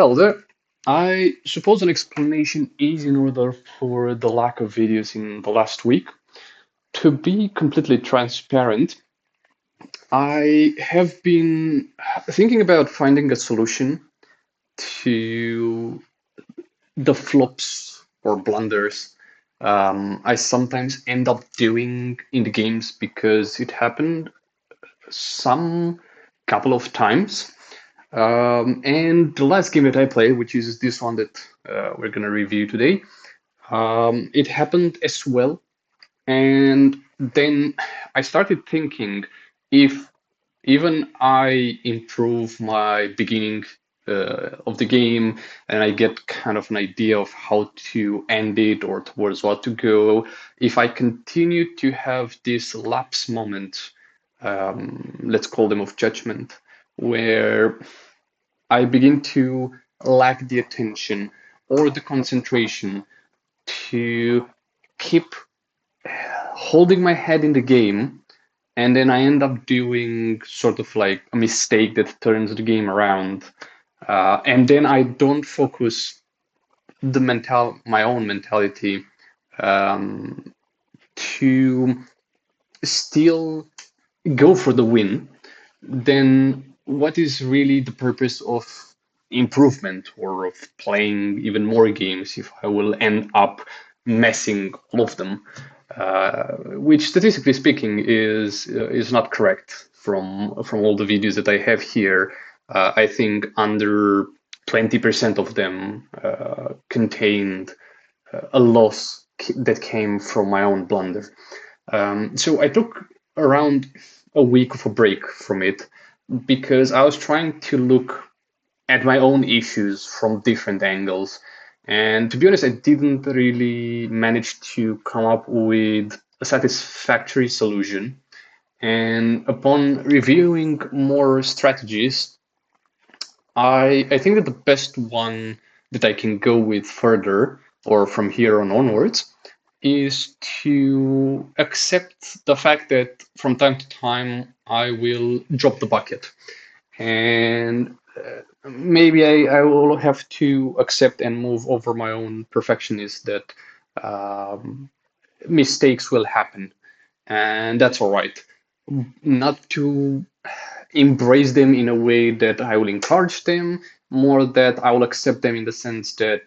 Well, I suppose an explanation is in order for the lack of videos in the last week. To be completely transparent, I have been thinking about finding a solution to the flops or blunders I sometimes end up doing in the games because it happened some couple of times. And the last game that I played, which is this one that we're going to review today, it happened as well. And then I started thinking if even I improve my beginning of the game and I get kind of an idea of how to end it or towards what to go, if I continue to have this lapse moment, let's call them of judgment, where I begin to lack the attention or the concentration to keep holding my head in the game, and then I end up doing sort of like a mistake that turns the game around. And then I don't focus my own mentality um, to still go for the win. Then what is really the purpose of improvement or of playing even more games if I will end up messing all of them, which statistically speaking is not correct from all the videos that I have here. I think under 20% of them contained a loss that came from my own blunder. So I took around a week of a break from it because I was trying to look at my own issues from different angles. And to be honest, I didn't really manage to come up with a satisfactory solution. And upon reviewing more strategies, I think that the best one that I can go with further or from here on onwards is to accept the fact that from time to time I will drop the bucket. And maybe I will have to accept and move over my own perfectionist that um, mistakes will happen. And that's all right. Not to embrace them in a way that I will encourage them, more that I will accept them in the sense that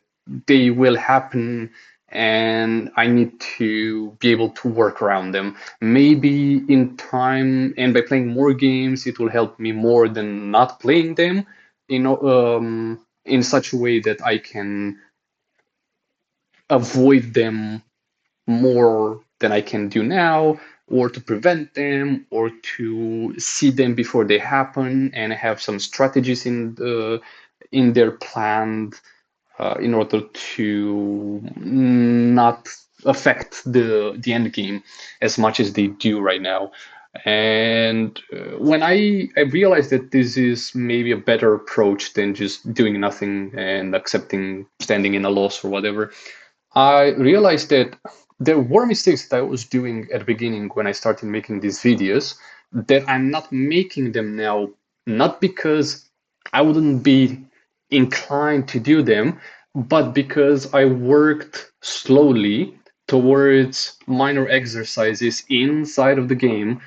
they will happen and I need to be able to work around them. Maybe in time and by playing more games, it will help me more than not playing them, in such a way that I can avoid them more than I can do now, or to prevent them, or to see them before they happen, and have some strategies in their plan in order to not affect the end game as much as they do right now. And when I realized that this is maybe a better approach than just doing nothing and accepting standing in a loss or whatever, I realized that there were mistakes that I was doing at the beginning when I started making these videos that I'm not making them now, not because I wouldn't be inclined to do them, but because I worked slowly towards minor exercises inside of the game,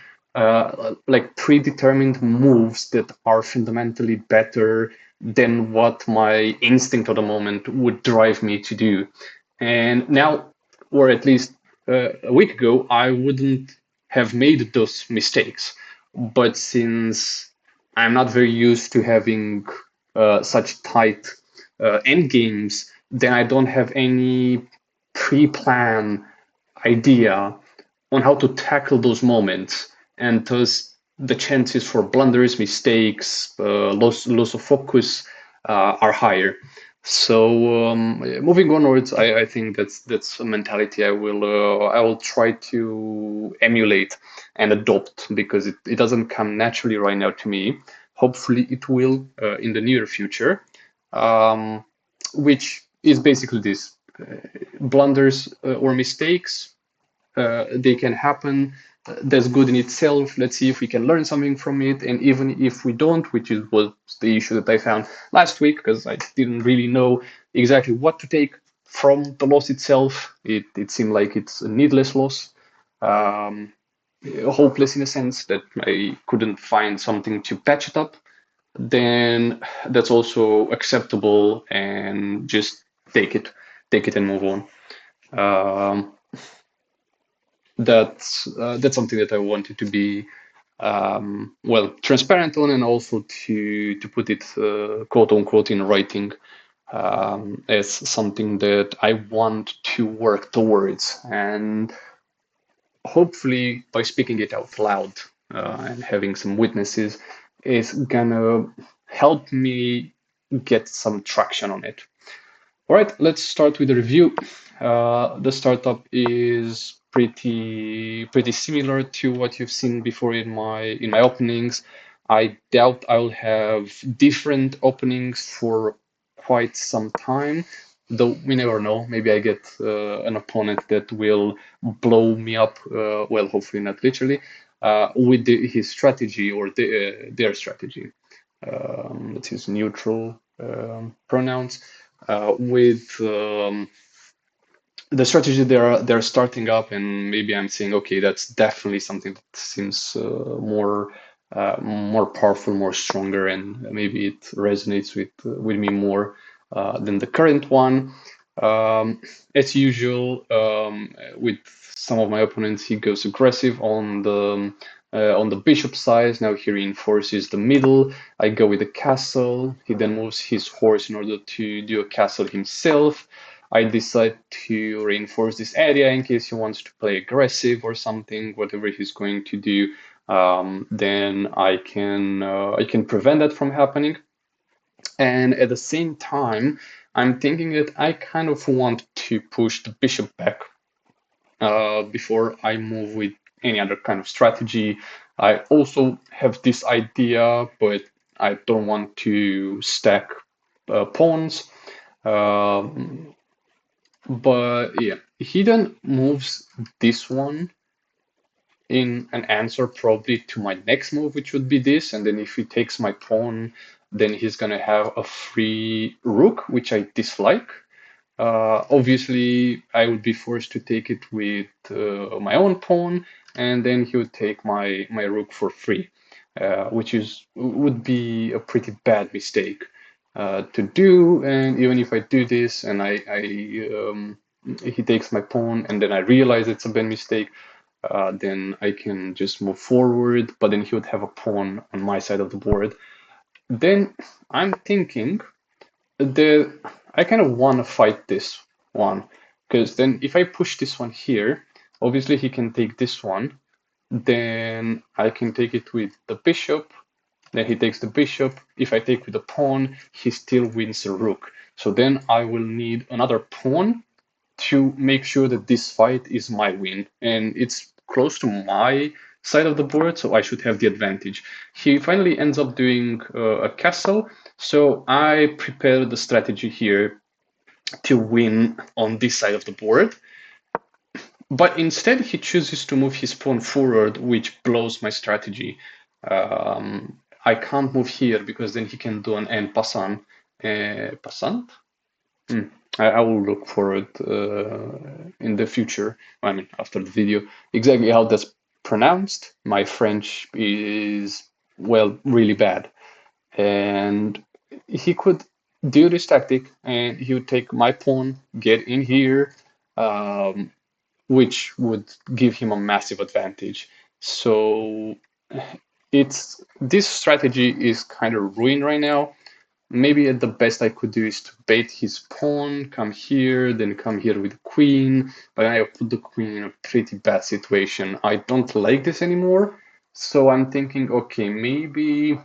like predetermined moves that are fundamentally better than what my instinct of the moment would drive me to do. And now, or at least a week ago, I wouldn't have made those mistakes. But since I'm not very used to having such tight end games, then I don't have any pre-plan idea on how to tackle those moments. And thus, the chances for blunders, mistakes, loss of focus are higher. So moving onwards, I think that's a mentality I will try to emulate and adopt because it doesn't come naturally right now to me. Hopefully, it will in the near future, um, which is basically this: blunders or mistakes, they can happen. that's good in itself. Let's see if we can learn something from it. And even if we don't, which is was the issue that I found last week, because I didn't really know exactly what to take from the loss itself. It seemed like it's a needless loss, um, hopeless in a sense that I couldn't find something to patch it up. Then that's also acceptable, and just take it and move on. Um, that's something that I wanted to be well transparent on, and also to put it quote unquote in writing as something that I want to work towards, and hopefully by speaking it out loud and having some witnesses is gonna help me get some traction on it. All right, let's start with the review. The startup is pretty similar to what you've seen before in my openings. I doubt I'll have different openings for quite some time, though we never know. Maybe I get an opponent that will blow me up. Well, hopefully not literally, with his strategy or their strategy. Let's use neutral pronouns with the strategy they're starting up, and maybe I'm saying, okay, that's definitely something that seems more powerful, more stronger, and maybe it resonates with me more than the current one. As usual, with some of my opponents, he goes aggressive on the bishop side. Now he reinforces the middle. I go with the castle. He then moves his horse in order to do a castle himself. I decide to reinforce this area in case he wants to play aggressive or something, whatever he's going to do. Then I can prevent that from happening. And at the same time, I'm thinking that I kind of want to push the bishop back before I move with any other kind of strategy. I also have this idea, but I don't want to stack pawns. Um, but yeah, he then moves this one in an answer probably to my next move, which would be this. And then if he takes my pawn, then he's gonna have a free rook, which I dislike. Obviously, I would be forced to take it with my own pawn, and then he would take my rook for free, which would be a pretty bad mistake to do. And even if I do this, and he takes my pawn, and then I realize it's a bad mistake, then I can just move forward. But then he would have a pawn on my side of the board. Then I'm thinking the I kind of want to fight this one, because then if I push this one here, obviously he can take this one. Then I can take it with the bishop. Then he takes the bishop. If I take with the pawn, he still wins the rook. So then I will need another pawn to make sure that this fight is my win, and it's close to my side of the board, so I should have the advantage. He finally ends up doing a castle, so I prepare the strategy here to win on this side of the board. But instead, he chooses to move his pawn forward, which blows my strategy. I can't move here because then he can do an en passant. Passant? Hmm. I will look for it in the future. I mean, after the video, exactly how that's pronounced. My French is, well, really bad. And he could do this tactic, and he would take my pawn, get in here, um, which would give him a massive advantage. So it's this strategy is kind of ruined right now. Maybe at the best I could do is to bait his pawn, come here, then come here with the queen, but I put the queen in a pretty bad situation. I don't like this anymore, so I'm thinking, okay, maybe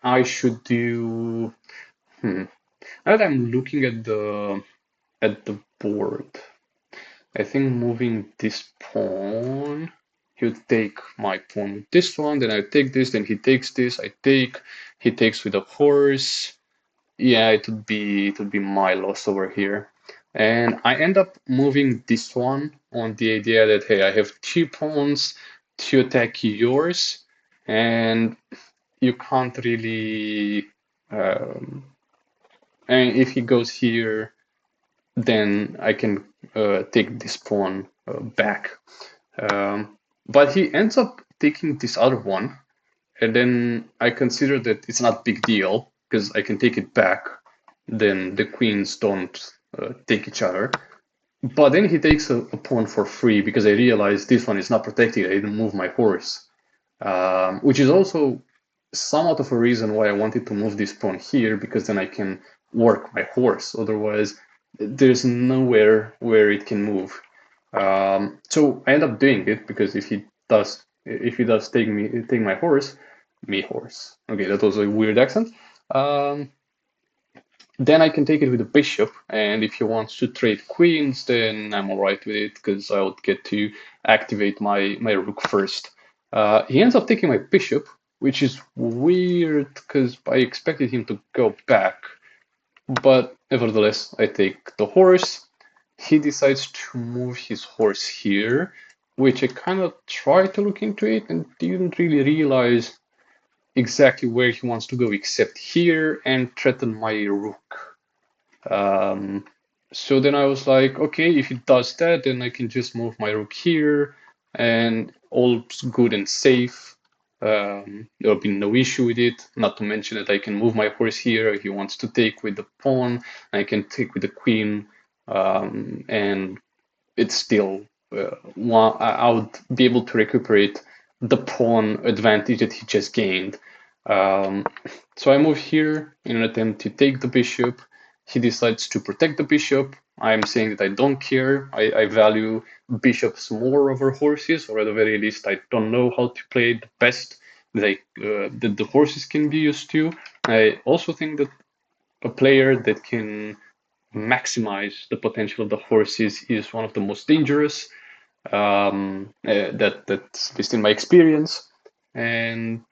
I should do. Now that I'm looking at the board, I think moving this pawn, he'll take my pawn with this one, then I take this, then he takes this, I take, he takes with a horse. Yeah, it would be my loss over here. And I end up moving this one on the idea that hey, I have two pawns. to attack yours, and you can't really. Um, and if he goes here, then I can take this pawn back. But he ends up taking this other one, and then I consider that it's not big deal because I can take it back. Then the queens don't take each other. But then he takes a pawn for free because I realize this one is not protected. I didn't move my horse, which is also somewhat of a reason why I wanted to move this pawn here, because then I can work my horse. Otherwise, there's nowhere where it can move. So I end up doing it because if he does take my horse, me horse. Okay, that was a weird accent. Um, then I can take it with the bishop, and if he wants to trade queens, then I'm alright with it because I would get to activate my rook first. He ends up taking my bishop, which is weird because I expected him to go back, but nevertheless, I take the horse. He decides to move his horse here, which I kind of tried to look into it and didn't really realize exactly where he wants to go except here and threaten my rook. Um, so then I was like, okay, if it does that, then I can just move my rook here and all's good and safe. There'll be no issue with it. Not to mention that I can move my horse here if he wants to take with the pawn. I can take with the queen, and it's still I would be able to recuperate the pawn advantage that he just gained. Um, so I move here in an attempt to take the bishop. He decides to protect the bishop. I'm saying that I don't care. I value bishops more over horses, or at the very least, I don't know how to play the best that the horses can be used to. I also think that a player that can maximize the potential of the horses is one of the most dangerous. That's based in my experience, and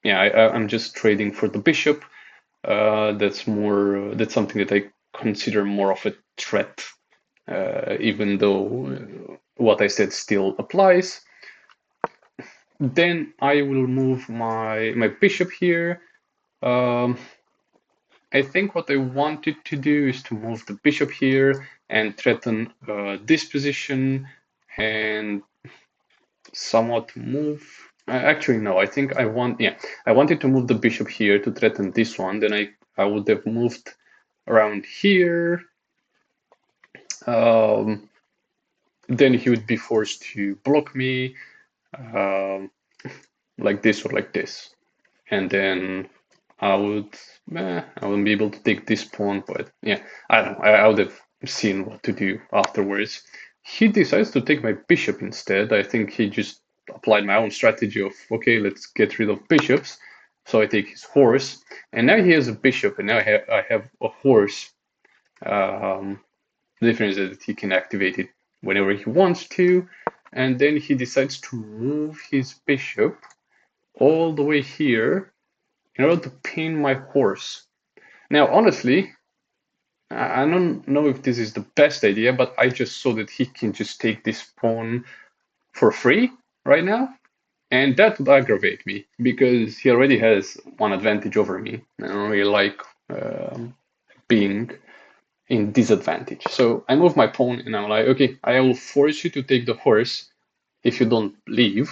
yeah, I'm just trading for the bishop. That's something that I consider more of a threat, even though what I said still applies. Then I will move my bishop here. Um, I think what I wanted to do is to move the bishop here and threaten this position and somewhat move. Actually, no. I think I wanted to move the bishop here to threaten this one. Then I would have moved around here. Um, then he would be forced to block me, um, like this or like this, and then I would I wouldn't be able to take this pawn. But yeah, I don't know. I would have seen what to do afterwards. He decides to take my bishop instead. I think he just applied my own strategy of, okay, let's get rid of bishops. So I take his horse, and now he has a bishop, and now I have a horse. Um, the difference is that he can activate it whenever he wants to, and then he decides to move his bishop all the way here in order to pin my horse. Now, honestly, I don't know if this is the best idea, but I just saw that he can just take this pawn for free right now, and that would aggravate me because he already has one advantage over me. I don't really like being in disadvantage. So I move my pawn and I'm like, okay, I will force you to take the horse if you don't leave.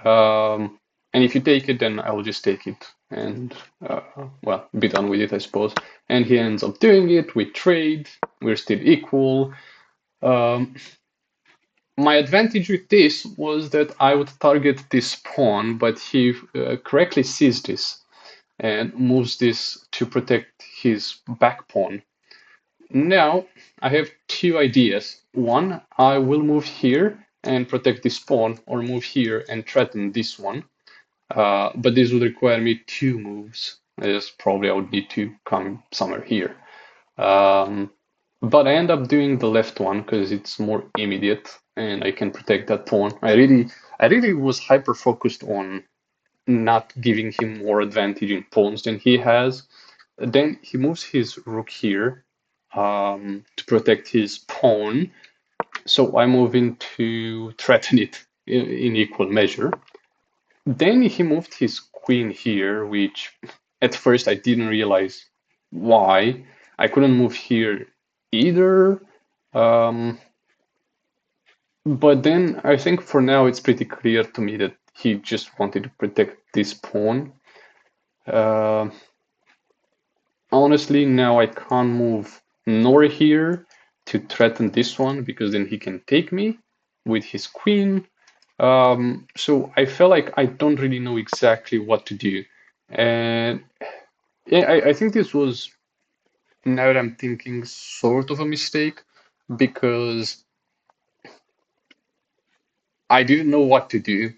And if you take it, then I will just take it and, well, be done with it, I suppose. And he ends up doing it. We trade. We're still equal. Um, my advantage with this was that I would target this pawn, but he correctly sees this and moves this to protect his back pawn. Now, I have two ideas. One, I will move here and protect this pawn, or move here and threaten this one. But this would require me two moves, as probably I would need to come somewhere here. Um, but I end up doing the left one because it's more immediate and I can protect that pawn. I really was hyper focused on not giving him more advantage in pawns than he has. Then he moves his rook here to protect his pawn. So I move in to threaten it in equal measure. Then he moved his queen here, which at first I didn't realize why. I couldn't move here either. Um, but then I think for now it's pretty clear to me that he just wanted to protect this pawn. Uh, Honestly, now I can't move nor here to threaten this one because then he can take me with his queen. So I felt like I don't really know exactly what to do. And yeah, I think this was, now that I'm thinking, sort of a mistake because I didn't know what to do.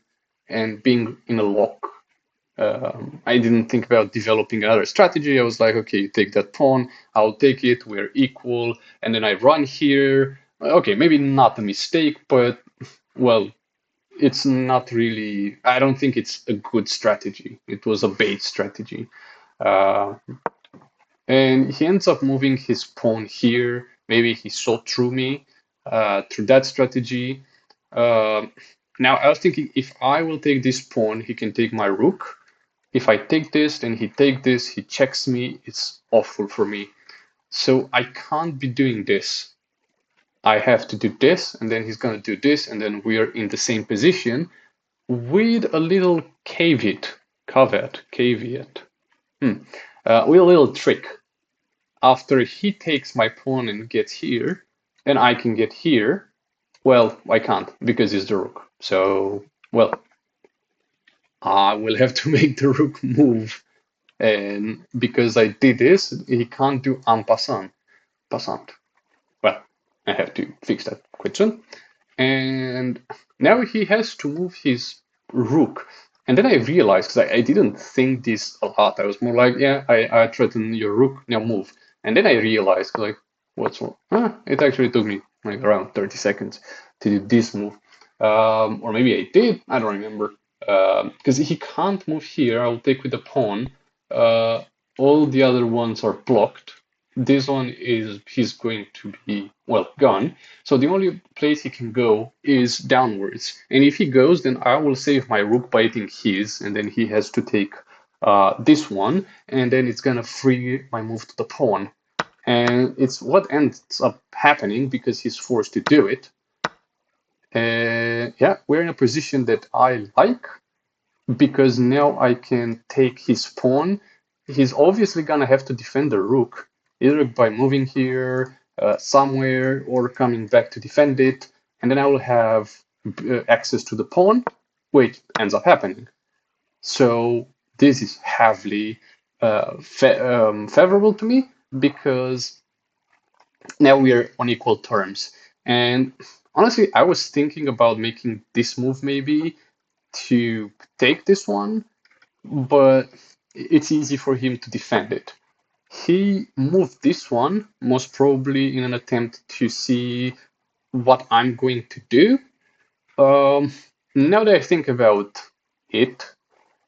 And being in a lock, I didn't think about developing another strategy. I was like, okay, take that pawn, I'll take it, we're equal, and then I run here. Okay, maybe not a mistake, but well, it's not really, I don't think it's a good strategy. It was a bait strategy. Uh, and he ends up moving his pawn here. Maybe he saw through me through that strategy. Uh, Now I was thinking if I will take this pawn, he can take my rook. If I take this, then he take this, he checks me. It's awful for me. So I can't be doing this. I have to do this, and then he's gonna do this, and then we are in the same position with a little caveat, with a little trick. After he takes my pawn and gets here, then I can get here. Well, I can't because it's the rook. So, well, I will have to make the rook move. And because I did this, he can't do en passant. Passant. Well, I have to fix that quite soon. And now he has to move his rook. And then I realized, because I didn't think this a lot, I was more like, yeah, I threaten your rook, now move. And then I realized, like, what's wrong? It actually took me like around 30 seconds to do this move. Or maybe I did, I don't remember. Because he can't move here, I'll take with the pawn. Uh, all the other ones are blocked. This one is, he's going to be, well, gone. So the only place he can go is downwards. And if he goes, then I will save my rook by eating his, and then he has to take this one, and then it's gonna free my move to the pawn. And it's what ends up happening because he's forced to do it. Yeah, we're in a position that I like because now I can take his pawn. He's obviously gonna have to defend the rook, either by moving here somewhere or coming back to defend it, and then I will have access to the pawn, which ends up happening. So this is heavily favorable to me because now we are on equal terms. And honestly, I was thinking about making this move maybe to take this one, but it's easy for him to defend it. He moved this one, most probably in an attempt to see what I'm going to do. Um, Now that I think about it,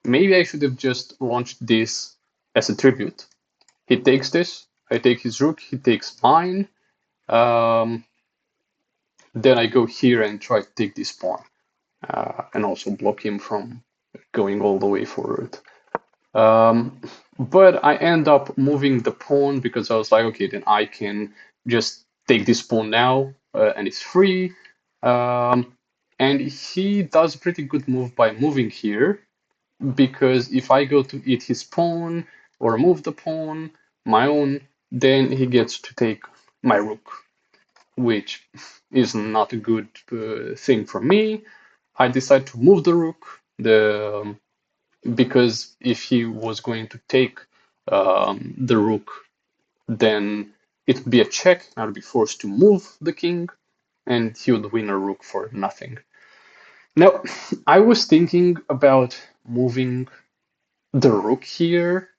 maybe I should have just launched this as a tribute. He takes this, I take his rook, he takes mine. Um, then I go here and try to take this pawn, and also block him from going all the way forward. Um, but I end up moving the pawn because I was like, okay, then I can just take this pawn now, and it's free. Um, and he does a pretty good move by moving here because if I go to eat his pawn or move the pawn, my own, then he gets to take my rook, which is not a good thing for me. I decide to move the rook. Because if he was going to take the rook, then it would be a check. I would be forced to move the king, and he would win a rook for nothing. Now, I was thinking about moving the rook here,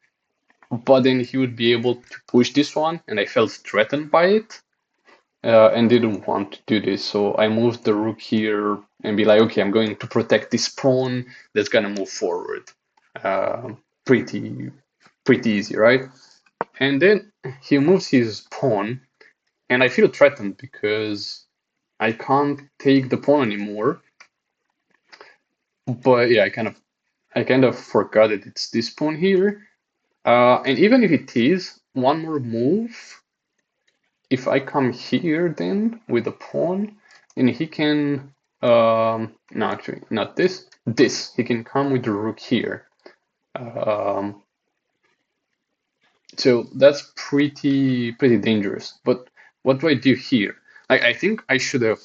but then he would be able to push this one, and I felt threatened by it. And didn't want to do this, so I moved the rook here and be like, okay, I'm going to protect this pawn that's gonna move forward. Uh, pretty, pretty easy, right? And then he moves his pawn, and I feel threatened because I can't take the pawn anymore. But yeah, I kind of forgot that it's this pawn here. And even if it is one more move, if I come here then with the pawn, and he can no, actually not this. He can come with the rook here. Um, so that's pretty dangerous. But what do I do here? I think I should have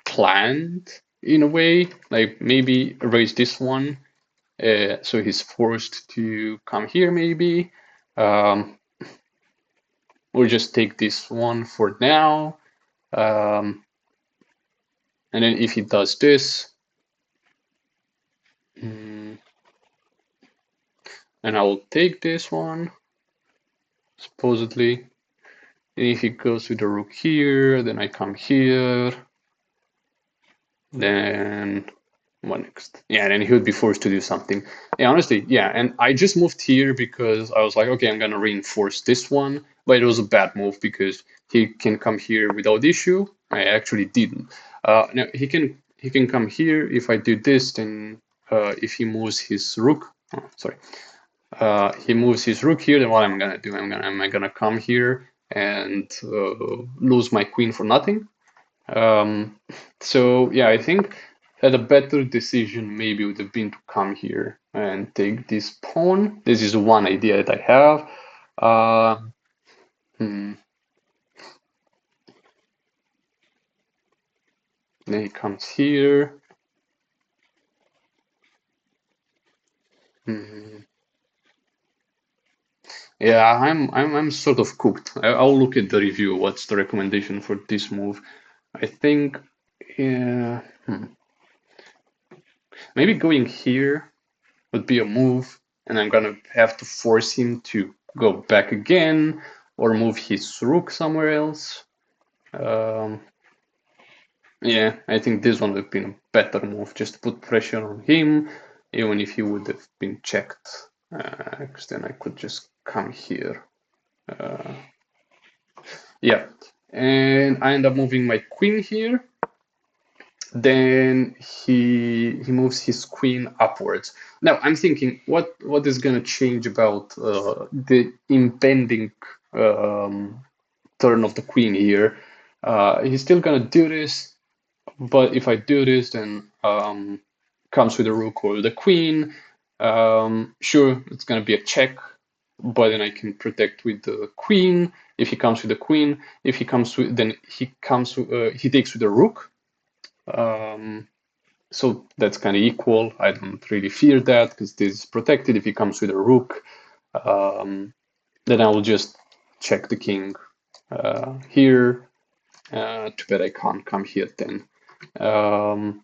planned in a way, like maybe erase this one, so he's forced to come here maybe, um, or just take this one for now. Um, and then if he does this, mm, and I will take this one, supposedly. And if he goes with the rook here, then I come here, then what next? Yeah, then he would be forced to do something. Yeah, honestly, yeah. And I just moved here because I was like, okay, I'm gonna reinforce this one, but it was a bad move because he can come here without issue. I actually didn't. Now he can come here. If I do this, then if he moves his rook, oh, sorry, he moves his rook here, then what I'm gonna do? Am I gonna come here and lose my queen for nothing? Um, so yeah, I think that a better decision maybe would have been to come here and take this pawn. This is one idea that I have. Uh, hmm, then he comes here. Hmm. Yeah, I'm sort of cooked. I'll look at the review. What's the recommendation for this move? I think, yeah, maybe going here would be a move, and I'm gonna have to force him to go back again or move his rook somewhere else. Um, yeah, I think this one would have been a better move, just to put pressure on him, even if he would have been checked, because then I could just come here. Uh, yeah, and I end up moving my queen here. Then he moves his queen upwards. Now I'm thinking, what is gonna change about the impending um, turn of the queen here? He's still gonna do this, but if I do this, then comes with the rook or the queen. Sure, it's gonna be a check, but then I can protect with the queen. If he comes with the queen, if he comes with, then he takes with the rook. Um, so that's kind of equal. I don't really fear that because this is protected. If he comes with a rook, then I will just check the king here. Too bad I can't come here then. Um,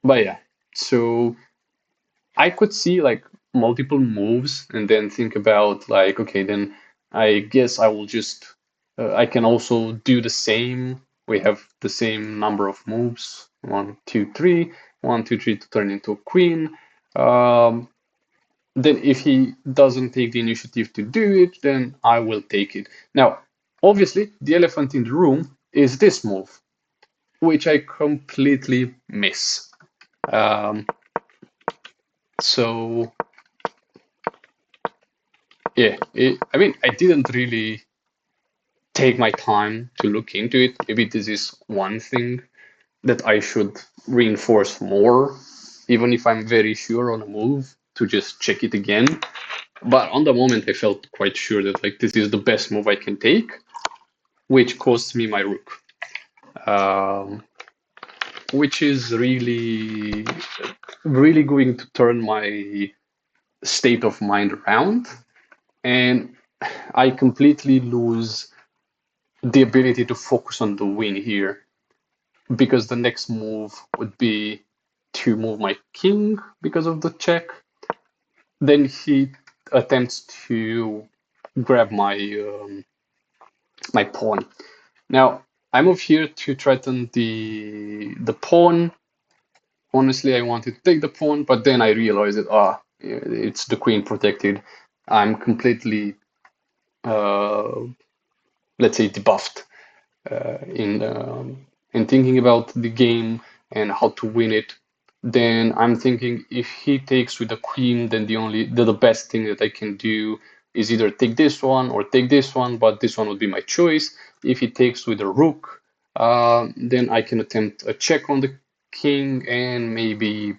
but yeah, so I could see like multiple moves and then think about like, okay, then I guess I will just, I can also do the same. We have the same number of moves, 1, 2, 3, 1, 2, 3 to turn into a queen. Um, then if he doesn't take the initiative to do it, then I will take it. Now, obviously, the elephant in the room is this move, which I completely miss. Um, so yeah, I mean, I didn't really take my time to look into it. Maybe this is one thing that I should reinforce more, even if I'm very sure on a move, to just check it again. But on the moment, I felt quite sure that like this is the best move I can take, which costs me my rook, um, which is really going to turn my state of mind around, and I completely lose the ability to focus on the win here because the next move would be to move my king because of the check. Then he attempts to grab my pawn. Now I move here to threaten the pawn. Honestly, I wanted to take the pawn, but then I realized that it's the queen protected. I'm completely uh, let's say debuffed in thinking about the game and how to win it. then I'm thinking if he takes with the queen, then the best thing that I can do is either take this one or take this one, but this one would be my choice. If he takes with the rook, then I can attempt a check on the king and maybe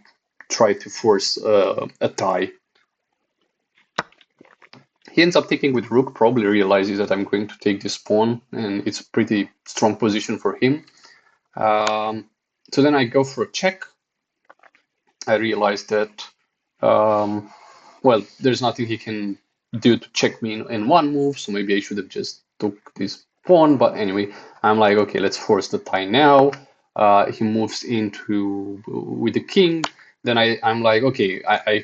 try to force a tie. He ends up taking with rook, probably realizes that I'm going to take this pawn, and it's a pretty strong position for him. So then I go for a check. I realize that, well, there's nothing he can do to check me in one move, so maybe I should have just took this pawn. But anyway, I'm like, okay, let's force the tie now. He moves into with the king. Then I'm like, okay, I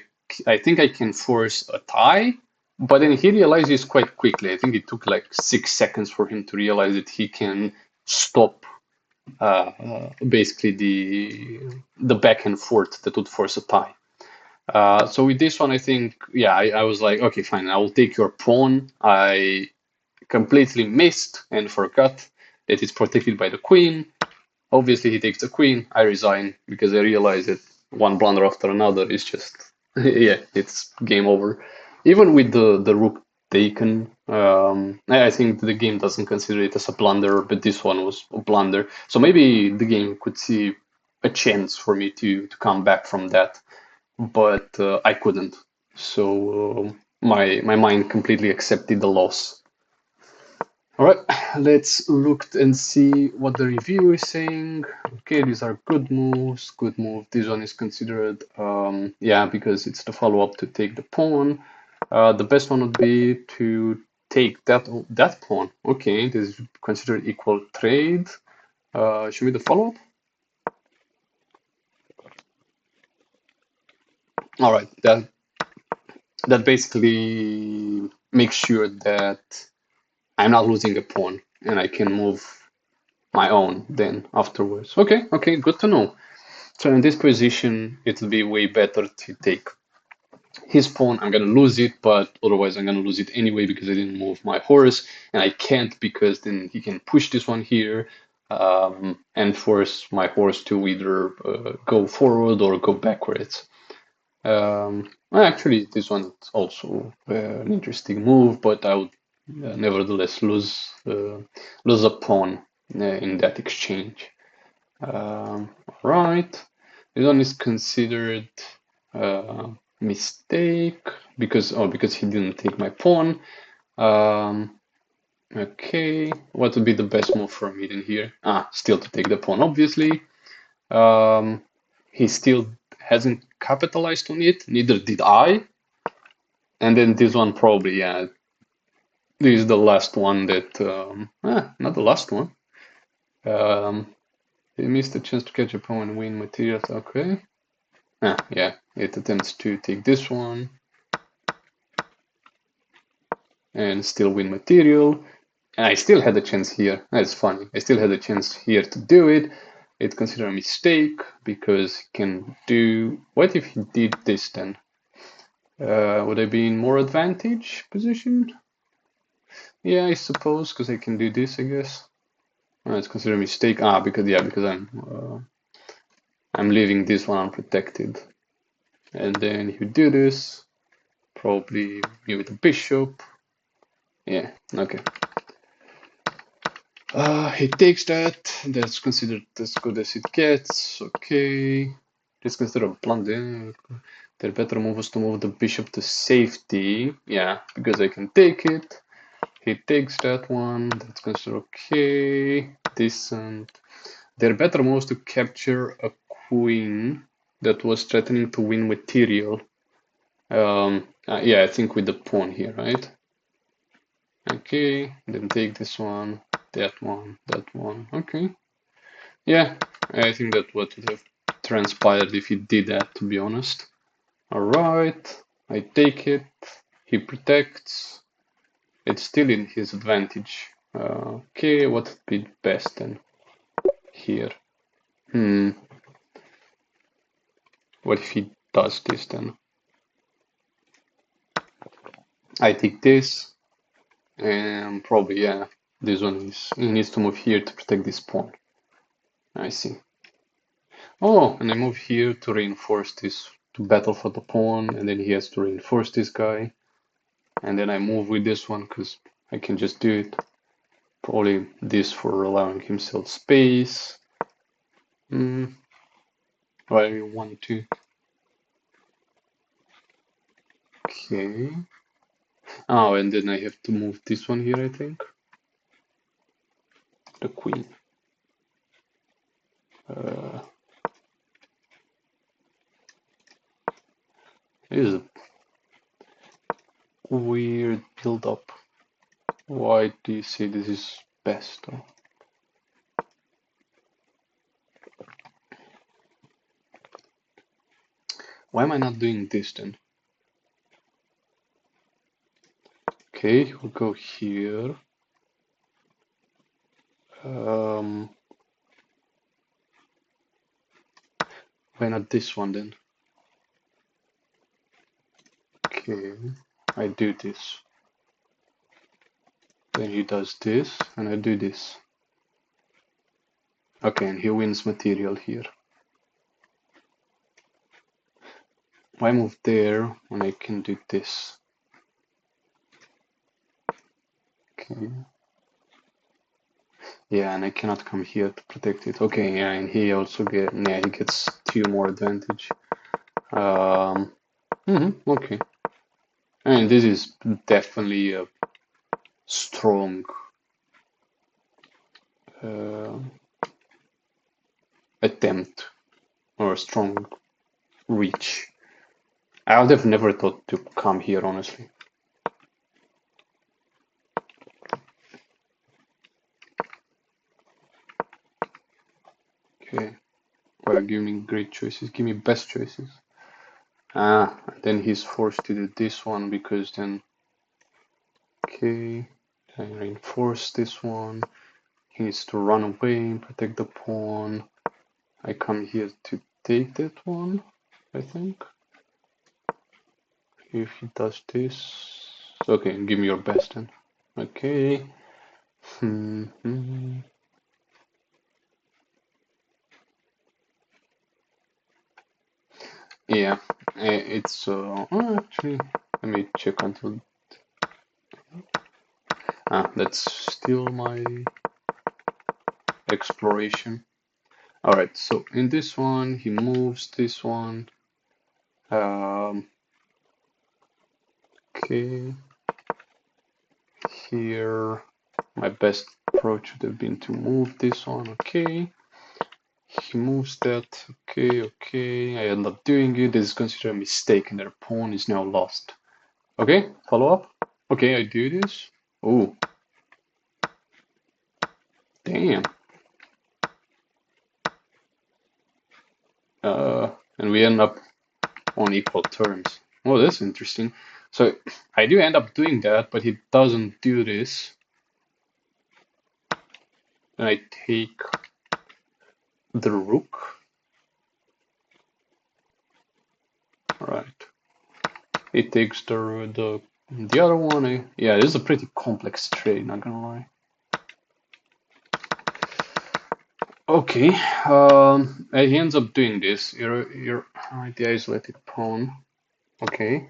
think I can force a tie. But then he realizes quite quickly. I think it took like 6 seconds for him to realize that he can stop basically the back and forth that would force a tie. So with this one, I think, yeah, I was like, okay, fine, I will take your pawn. I completely missed and forgot that it's protected by the queen. Obviously, he takes the queen. I resign because I realize that one blunder after another is just, yeah, it's game over. Even with the rook taken, I think the game doesn't consider it as a blunder, but this one was a blunder. So maybe the game could see a chance for me to come back from that, but I couldn't. So my mind completely accepted the loss. All right, let's look and see what the review is saying. Okay, these are good moves, good move. This one is considered, yeah, because it's the follow-up to take the pawn. The best one would be to take that pawn. Okay, this is considered equal trade. Show me the follow-up. All right, that basically makes sure that I'm not losing a pawn and I can move my own then afterwards. Okay, okay, good to know. So in this position, it'll be way better to take his pawn. I'm gonna lose it, but otherwise I'm gonna lose it anyway because I didn't move my horse, and I can't because then he can push this one here and force my horse to either go forward or go backwards. Well, actually, this one is also an interesting move, but I would nevertheless lose a pawn in that exchange. Right, this one is considered a mistake because he didn't take my pawn. Um, okay, what would be the best move for me in here? Still to take the pawn, obviously. Um, he still hasn't capitalized on it, neither did I. And then this one probably, yeah, this is the last one that, not the last one. He missed the chance to catch a pawn and win materials, okay. Yeah, it attempts to take this one and still win material. And I still had a chance here. That's funny. I still had a chance here to do it. It's considered a mistake because he can do. What if he did this then? Would I be in more advantage position? Yeah, I suppose because I can do this, I guess. It's considered a mistake. Because I'm leaving this one unprotected. And then if you do this, probably give it a bishop. Yeah, okay. He takes that. That's considered as good as it gets. Okay. It's considered a blunder. The better move is to move the bishop to safety. Yeah, because I can take it. He takes that one. That's considered okay. Decent. Their better move is to capture a queen that was threatening to win material. Yeah, I think with the pawn here, right? Okay, then take this one, that one, that one. Okay. Yeah, I think that what would have transpired if he did that, to be honest. Alright, I take it. He protects. It's still in his advantage. Okay, what would be best then? Here. What if he does this then? I take this, and probably, yeah, this one is, he needs to move here to protect this pawn. I see. Oh, and I move here to reinforce this, to battle for the pawn, and then he has to reinforce this guy. And then I move with this one because I can just do it. Probably this for allowing himself space. Why do you want to? Okay. Oh, and then I have to move this one here, I think. The queen. Uh, this is a weird build-up. Why do you say this is best though? Why am I not doing this then? Okay, we'll go here. Um, why not this one then? Okay, I do this. Then he does this, and I do this. Okay, and he wins material here. Why move there when I can do this? Okay. Yeah, and I cannot come here to protect it. Okay, yeah, and he also he gets 2 more advantage. Okay. And this is definitely a strong uh, attempt or a strong reach. I would have never thought to come here, honestly. Okay. Well, give me great choices. Give me best choices. Ah, then he's forced to do this one because then. Okay. I reinforce this one. He needs to run away and protect the pawn. I come here to take that one, I think. If he does this. Okay, give me your best then. Okay. Yeah, it's actually, let me check until that's still my exploration. All right, so in this one he moves this one. Okay, here my best approach would have been to move this one. Okay, he moves that. Okay, I end up doing it. This is considered a mistake, and their pawn is now lost. Okay, follow up. Okay, I do this. Oh, damn. And we end up on equal terms. Oh, that's interesting. So I do end up doing that, but he doesn't do this. And I take the rook. Right. He takes the other one. Yeah, this is a pretty complex trade, not gonna lie. Okay. He ends up doing this. Your idea is let it pawn. Okay.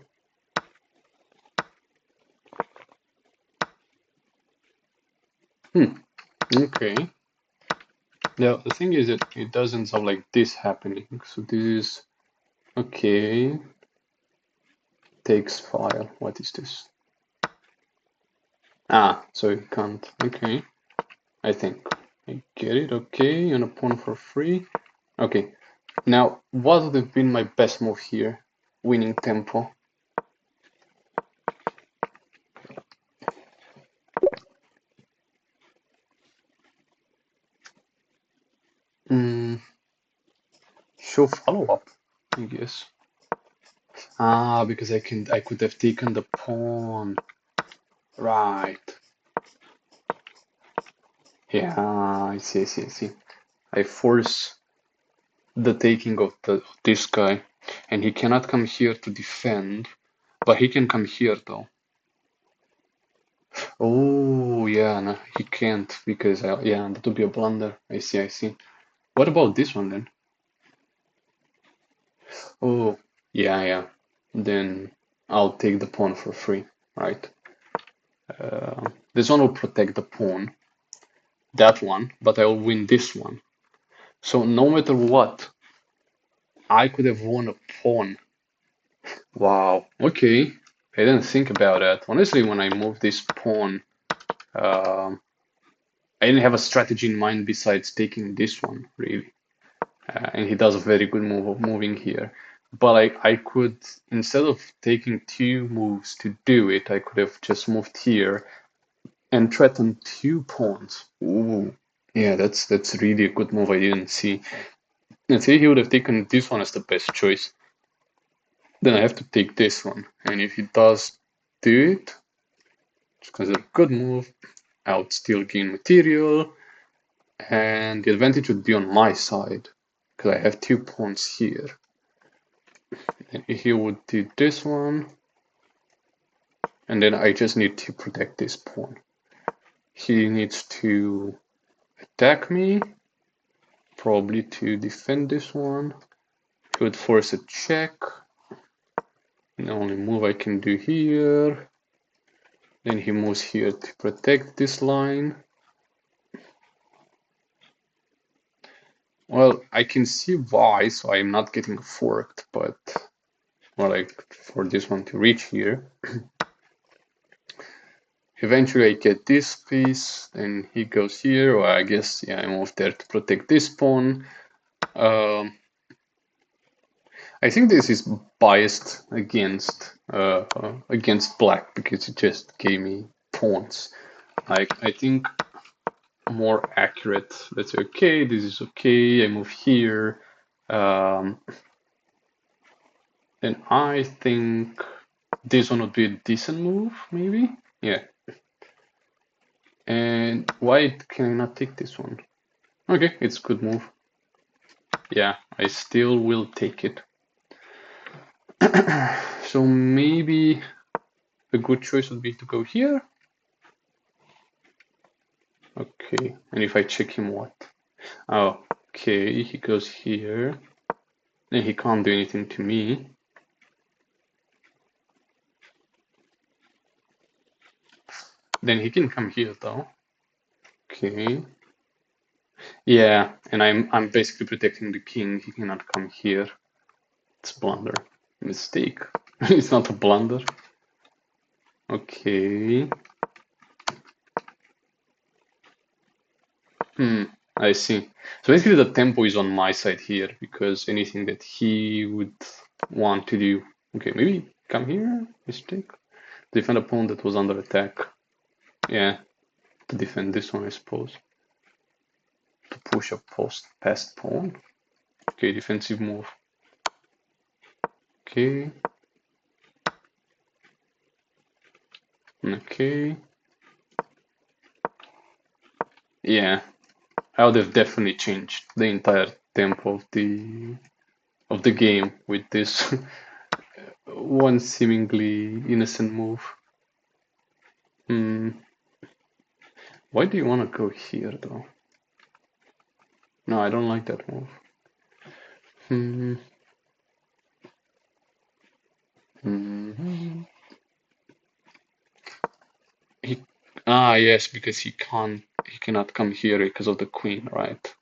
Okay. Now the thing is that it doesn't sound like this happening. So this is okay. Takes file. What is this? Ah, so you can't. Okay. I think I get it. Okay, and a pawn for free. Okay. Now, what would have been my best move here? Winning tempo. Show follow up, I guess. Ah, because I could have taken the pawn. Right. Yeah, I see. I force the taking of this guy, and he cannot come here to defend, but he can come here though. Oh yeah, no, he can't because yeah, that would be a blunder. I see. What about this one then? Oh, yeah, yeah. Then I'll take the pawn for free, right? This one will protect the pawn, that one, but I'll win this one. So no matter what, I could have won a pawn. Wow. Okay. I didn't think about that. Honestly, when I moved this pawn, um, I didn't have a strategy in mind besides taking this one, really. And he does a very good move of moving here. But I could, instead of taking two moves to do it, I could have just moved here and threatened two pawns. Ooh. Yeah, that's really a good move I didn't see. And say he would have taken this one as the best choice. Then I have to take this one. And if he does do it, it's considered a good move. I would still gain material. And the advantage would be on my side. Because I have two pawns here. And he would do this one. And then I just need to protect this pawn. He needs to attack me. Probably to defend this one. He would force a check. The only move I can do here. Then he moves here to protect this line. Well, I can see why, so I'm not getting forked, but more like for this one to reach here. Eventually I get this piece, then he goes here, or I guess, yeah, I move there to protect this pawn. I think this is biased against black because it just gave me pawns. I think more accurate. Let's say, okay, this is okay. I move here. Um, and I think this one would be a decent move, maybe. Yeah. And why can I not take this one? Okay, it's a good move. Yeah, I still will take it. So maybe a good choice would be to go here. Okay, and if I check him, what? Oh, okay, he goes here. Then he can't do anything to me. Then he can come here though. Okay. Yeah, and I'm basically protecting the king. He cannot come here. It's a blunder. Mistake. It's not a blunder. Okay. I see. So basically the tempo is on my side here because anything that he would want to do. Okay, maybe come here. Mistake. Defend a pawn that was under attack. Yeah, to defend this one, I suppose. To push a post past pawn. Okay, defensive move. Okay. Okay. Yeah, I would have definitely changed the entire tempo of the game with this one seemingly innocent move. Hmm. Why do you want to go here though? No, I don't like that move. Hmm. Hmm. He, yes, because he cannot come here because of the queen, right?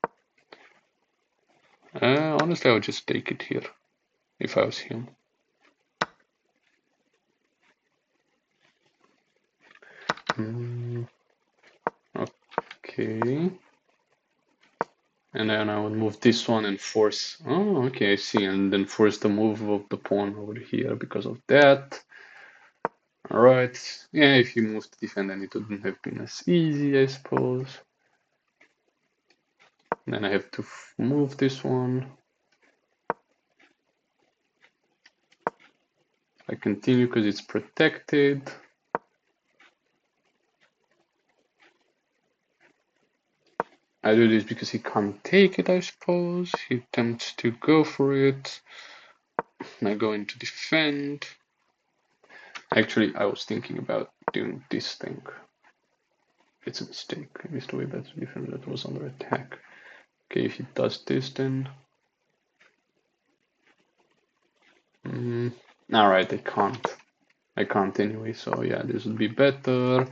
Honestly, I would just take it here if I was him. Hmm. Okay. And then I would move this one and force. Oh, okay, I see. And then force the move of the pawn over here because of that. Alright. Yeah, if you move to defend, then it wouldn't have been as easy, I suppose. Then I have to move this one. I continue because it's protected. I do this because he can't take it, I suppose. He attempts to go for it. And I go into defend. Actually, I was thinking about doing this thing. It's a mistake. I missed away that defender that was under attack. Okay, if he does this, then All right, I can't anyway, so yeah, this would be better.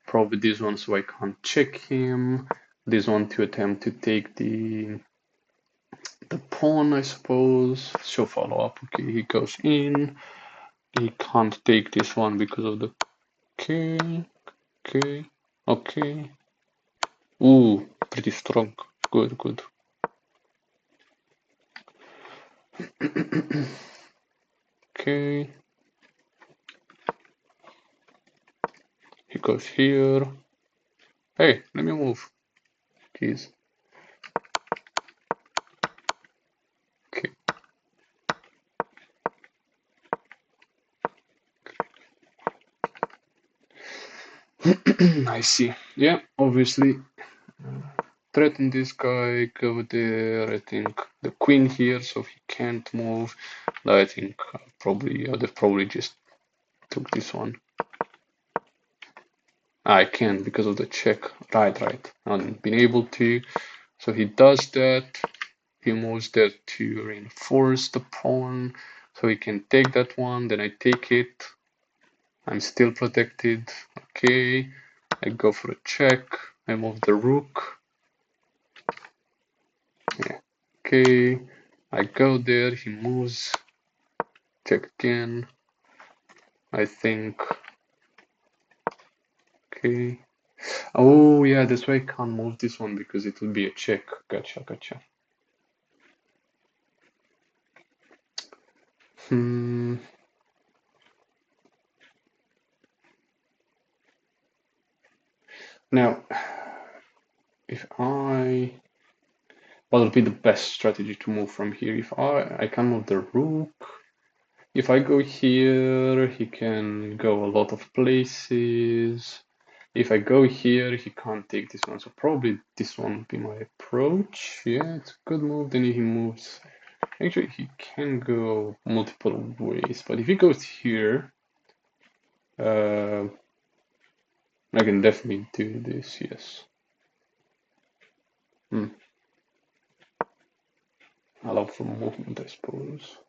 Probably this one so I can't check him. This one to attempt to take the pawn, I suppose. Show follow up. Okay, he goes in. He can't take this one because of the okay, okay, okay. Ooh, pretty strong. Good, good. Okay. He goes here. Hey, let me move. Jeez. Okay. I see. Yeah, obviously. Threaten this guy, go there. I think the queen here, so he can't move. I think probably, I would have probably just took this one. I can't because of the check. Right, right. I haven't been able to. So he does that. He moves there to reinforce the pawn. So he can take that one. Then I take it. I'm still protected. Okay. I go for a check. I move the rook. Yeah. Okay. I go there. He moves. Check again. I think. Okay. Oh, yeah, that's why I can't move this one because it would be a check. Gotcha, gotcha. Hmm. Now, if I, what would be the best strategy to move from here? If I can move the rook. If I go here, he can go a lot of places. If I go here, he can't take this one. So probably this one would be my approach. Yeah, it's a good move. Then he moves. Actually, he can go multiple ways. But if he goes here, I can definitely do this. Yes. Allow for movement, I suppose.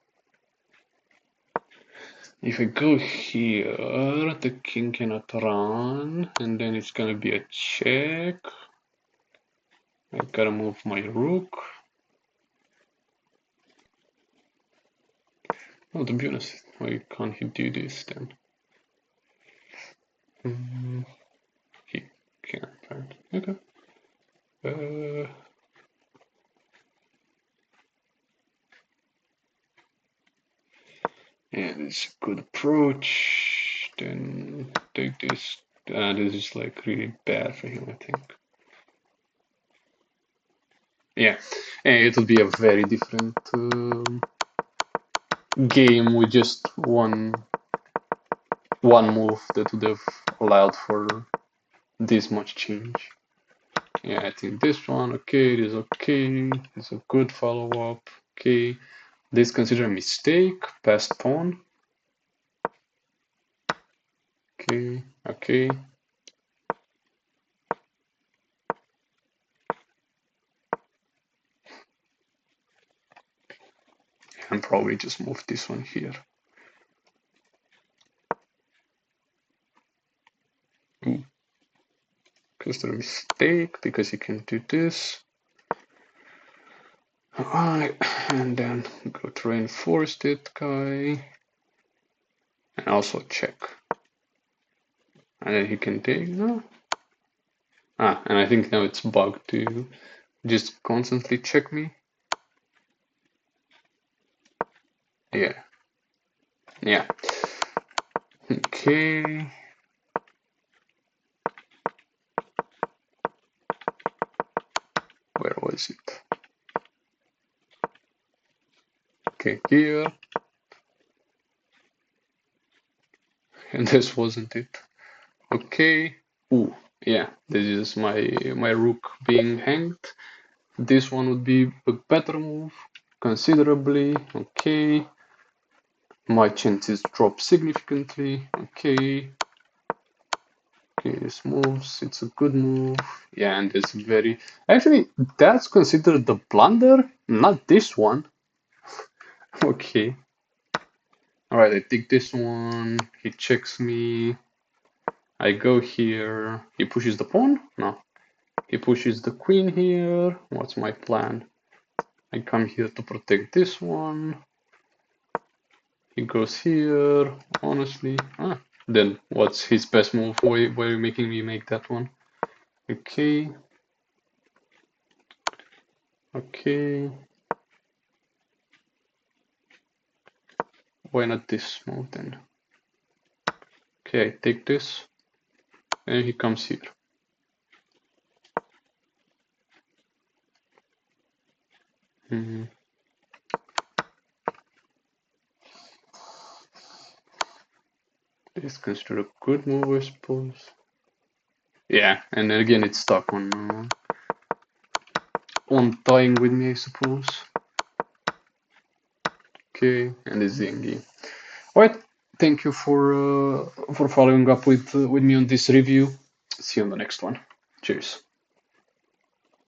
If I go here, the king cannot run, and then it's gonna be a check. I gotta move my rook. Oh, to be honest, why can't he do this then? He can't, apparently. Okay. Yeah, this is a good approach. Then take this. This is like really bad for him, I think. Yeah, and it'll be a very different game with just one move that would have allowed for this much change. Yeah, I think this one, okay, it is okay. It's a good follow-up. Okay. This considered a mistake. Passed pawn. Okay, okay. And probably just move this one here. Consider a mistake because you can do this. Alright, and then go to reinforce that guy. And also check. And then he can take no. And I think now it's bugged to just constantly check me. Yeah. Yeah. Okay. Where was it? Okay, here. And this wasn't it. Okay. Ooh, yeah. This is my rook being hanged. This one would be a better move, considerably. Okay. My chances drop significantly. Okay. Okay, this moves. It's a good move. Yeah, and it's very. Actually, that's considered the blunder, not this one. Okay. Alright, I take this one. He checks me. I go here. He pushes the pawn? No. He pushes the queen here. What's my plan? I come here to protect this one. He goes here. Honestly. Then what's his best move? Why are you making me make that one? Okay. Okay. Why not this move then? Okay, I take this. And he comes here. Hmm. This is considered a good move, I suppose. Yeah, and then again it's stuck on tying with me, I suppose. Okay, and it's Zingy. Alright, thank you for following up with me on this review. See you on the next one. Cheers.